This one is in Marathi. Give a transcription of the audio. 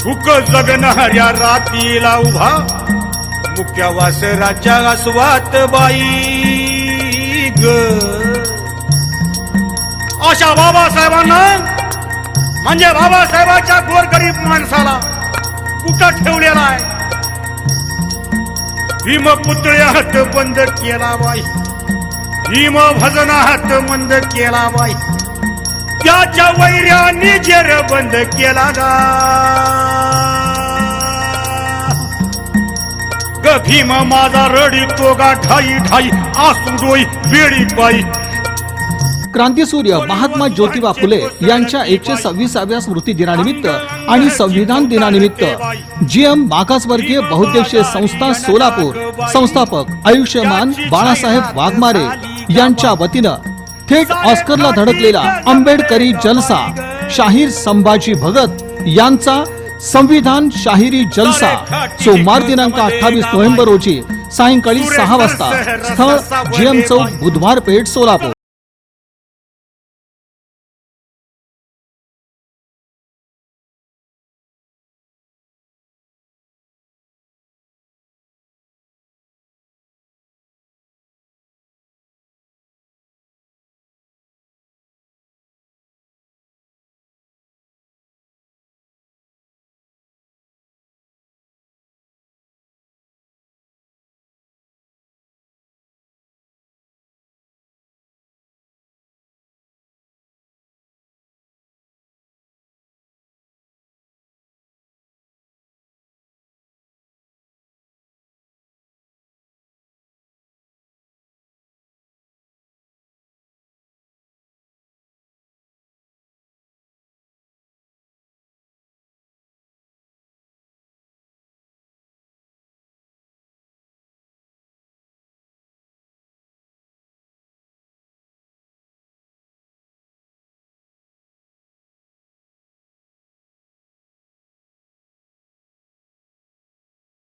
भूक जगणाऱ्या रातीला उभा मुक्या वासराच्या आसवात बाई ग. अशा बाबासाहेबांना म्हणजे बाबासाहेबाच्या गोरगरीब माणसाला कुठं ठेवलेला आहे. भीम पुतळ्यात बंद केला बाई, भीम भजनात बंद केला बाई, त्याच्या वैर्याने जेर बंद केला गा. भीम माझा रडी तोगा ढाई ढाई आसू डोई वेळी बाई. क्रांतीसूर्य महात्मा ज्योतिबा फुले यांच्या 126व्या स्मृती दिनानिमित्त आणि संविधान दिनानिमित्त GM मागासवर्गीय बहुउद्देशीय संस्था सोलापूर संस्थापक आयुष्यमान बाळासाहेब वाघमारे यांच्या वतीनं थेट ऑस्करला धडकलेला आंबेडकरी जलसा शाहीर संभाजी भगत यांचा संविधान शाहिरी जलसा सोमवार दिनांक 28 नोव्हेंबर रोजी सायंकाळी 6 वाजता स्थळ GM चौक बुधवार पेठ सोलापूर.